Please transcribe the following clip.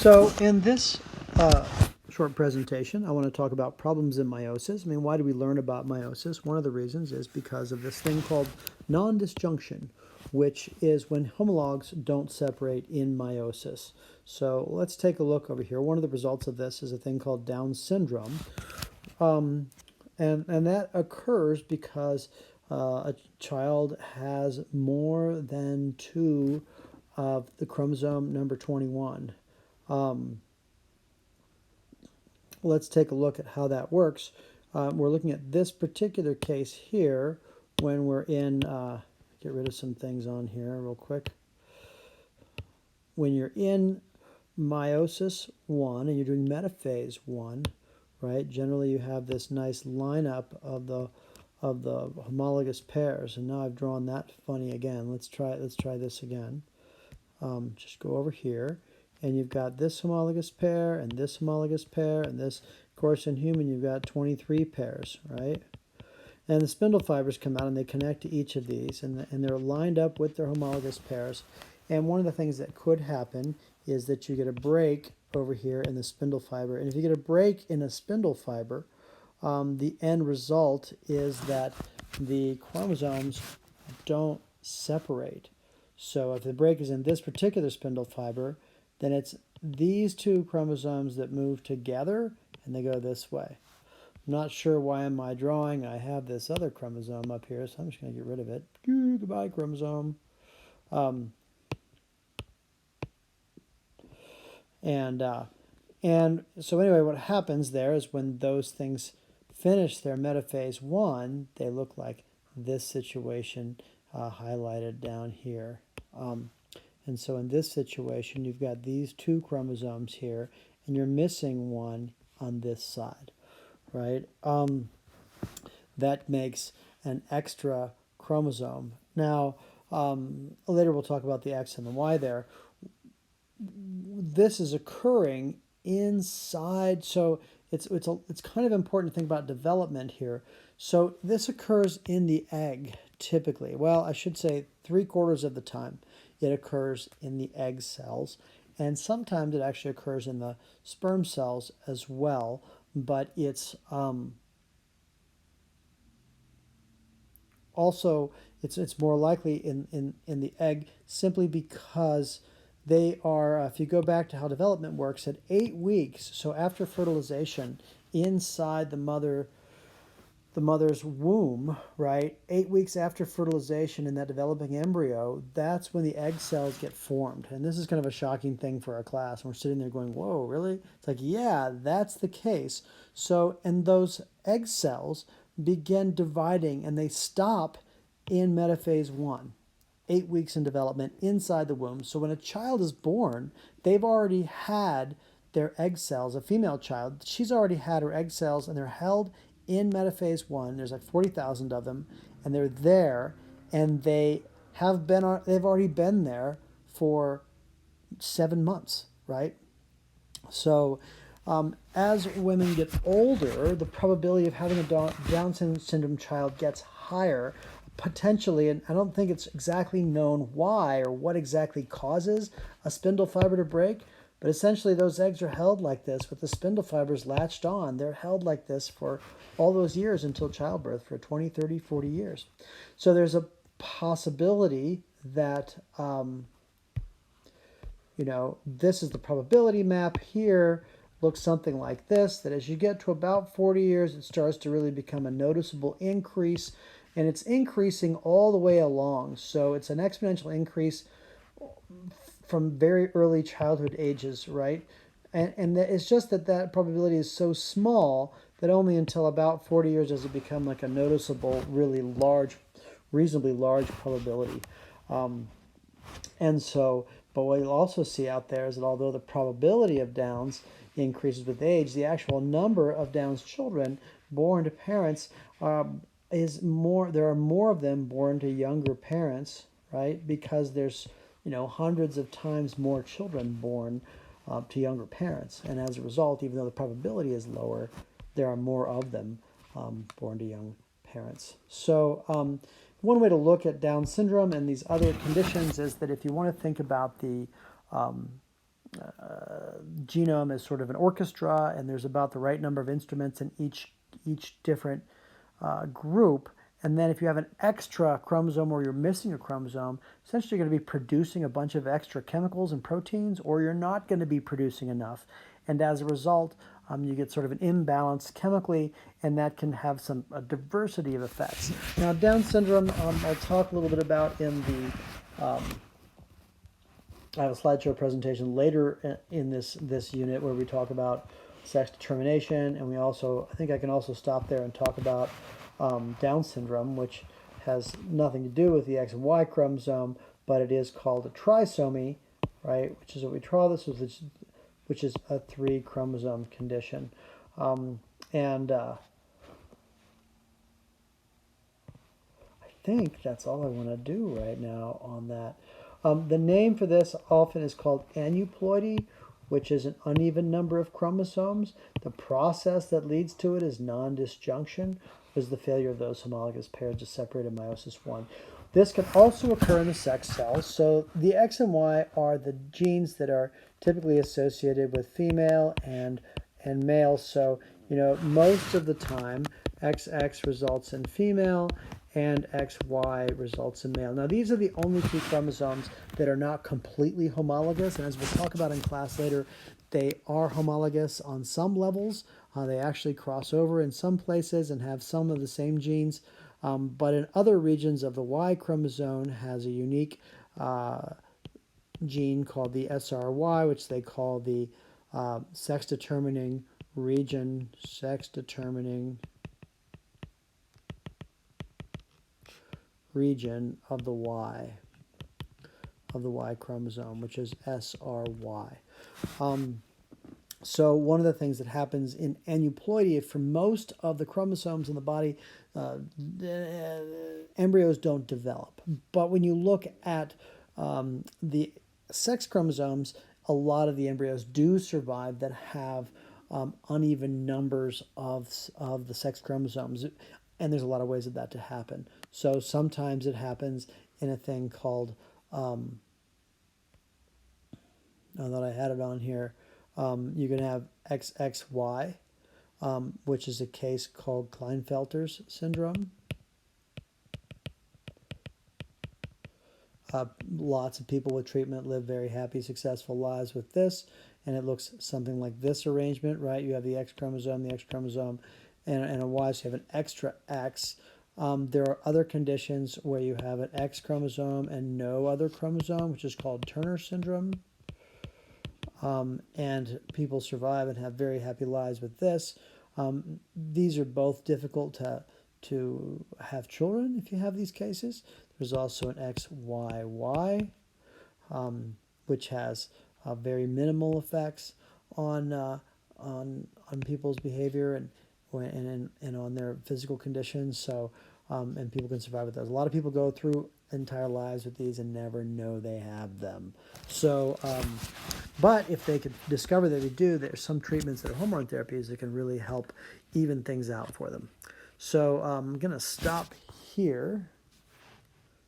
So in this short presentation, I want to talk about problems in meiosis. I mean, why do we learn about meiosis? One of the reasons is because of this thing called nondisjunction, which is when homologs don't separate in meiosis. So let's take a look over here. One of the results of this is a thing called Down syndrome. And that occurs because a child has more than two of the chromosome number 21. Let's take a look at how that works. We're looking at this particular case here when we're in, get rid of some things on here real quick. When you're in meiosis 1 and you're doing metaphase 1, right? Generally you have this nice lineup of the homologous pairs, and now I've drawn that funny again. Let's try this again. Just go over here, and you've got this homologous pair and this homologous pair, and this, of course, in human you've got 23 pairs, right? And the spindle fibers come out and they connect to each of these, and they're lined up with their homologous pairs. And one of the things that could happen is that you get a break over here in the spindle fiber. And if you get a break in a spindle fiber, the end result is that the chromosomes don't separate. So if the break is in this particular spindle fiber, then it's these two chromosomes that move together and they go this way. I'm not sure why in my drawing I have this other chromosome up here, so I'm just going to get rid of it. Goodbye, chromosome. And so anyway, what happens there is when those things finish their metaphase 1, they look like this situation highlighted down here. And so in this situation, you've got these two chromosomes here, and you're missing one on this side, right? That makes an extra chromosome. Now, later we'll talk about the X and the Y there. This is occurring inside, so it's kind of important to think about development here. So this occurs in the egg typically. Well, I should say 3/4 of the time it occurs in the egg cells, and sometimes it actually occurs in the sperm cells as well, but it's also it's more likely in the egg simply because they are, if you go back to how development works, at 8 weeks, so after fertilization, inside the mother's womb, right, 8 weeks after fertilization in that developing embryo, that's when the egg cells get formed. And this is kind of a shocking thing for our class. And we're sitting there going, whoa, really? It's like, yeah, that's the case. So, and those egg cells begin dividing, and they stop in metaphase 1. 8 weeks in development inside the womb. So when a child is born, they've already had their egg cells. A female child, she's already had her egg cells, and they're held in metaphase 1. There's like 40,000 of them, and they're there, and they've already been there for 7 months, right? So as women get older, the probability of having a Down syndrome child gets higher, potentially, and I don't think it's exactly known why or what exactly causes a spindle fiber to break, but essentially those eggs are held like this with the spindle fibers latched on. They're held like this for all those years until childbirth, for 20, 30, 40 years. So there's a possibility that, this is the probability map here, looks something like this, that as you get to about 40 years, it starts to really become a noticeable increase. And it's increasing all the way along. So it's an exponential increase from very early childhood ages, right? And it's just that probability is so small that only until about 40 years does it become like a noticeable, really large, reasonably large probability. And so, but what you'll also see out there is that although the probability of Downs increases with age, the actual number of Downs children born to parents is more. There are more of them born to younger parents, right? Because there's hundreds of times more children born to younger parents, and as a result, even though the probability is lower, there are more of them born to young parents. So one way to look at Down syndrome and these other conditions is that if you want to think about the genome is sort of an orchestra, and there's about the right number of instruments in each different group. And then if you have an extra chromosome or you're missing a chromosome, essentially you're going to be producing a bunch of extra chemicals and proteins, or you're not going to be producing enough. And as a result, you get sort of an imbalance chemically, and that can have a diversity of effects. Now, Down syndrome, I'll talk a little bit about in the I have a slideshow presentation later in this unit where we talk about sex determination, and I think I can also stop there and talk about Down syndrome, which has nothing to do with the X and Y chromosome, but it is called a trisomy, right? Which is what we draw this with, which is a 3 chromosome condition, and I think that's all I want to do right now on that. The name for this often is called aneuploidy, which is an uneven number of chromosomes. The process that leads to it is nondisjunction, which is the failure of those homologous pairs to separate in meiosis 1. This can also occur in the sex cells. So the X and Y are the genes that are typically associated with female and male. So, most of the time, XX results in female and XY results in male. Now, these are the only 2 chromosomes that are not completely homologous, and as we'll talk about in class later, they are homologous on some levels. They actually cross over in some places and have some of the same genes, but in other regions of the Y chromosome has a unique gene called the SRY, which they call the sex-determining region, region of the Y chromosome, which is SRY. So one of the things that happens in aneuploidy, for most of the chromosomes in the body, embryos don't develop. But when you look at the sex chromosomes, a lot of the embryos do survive that have uneven numbers of the sex chromosomes. And there's a lot of ways of that to happen. So sometimes it happens in a thing called, now that I had it on here, you can have XXY, which is a case called Klinefelter's syndrome. Lots of people with treatment live very happy, successful lives with this, and it looks something like this arrangement, right? You have the X chromosome, and a Y, so you have an extra X. There are other conditions where you have an X chromosome and no other chromosome, which is called Turner syndrome. And people survive and have very happy lives with this. These are both difficult to have children if you have these cases. There's also an XYY, which has very minimal effects on people's behavior and on their physical conditions. So, and people can survive with those. A lot of people go through entire lives with these and never know they have them. So, but if they could discover that they do, there's some treatments that are hormone therapies that can really help even things out for them. So I'm going to stop here.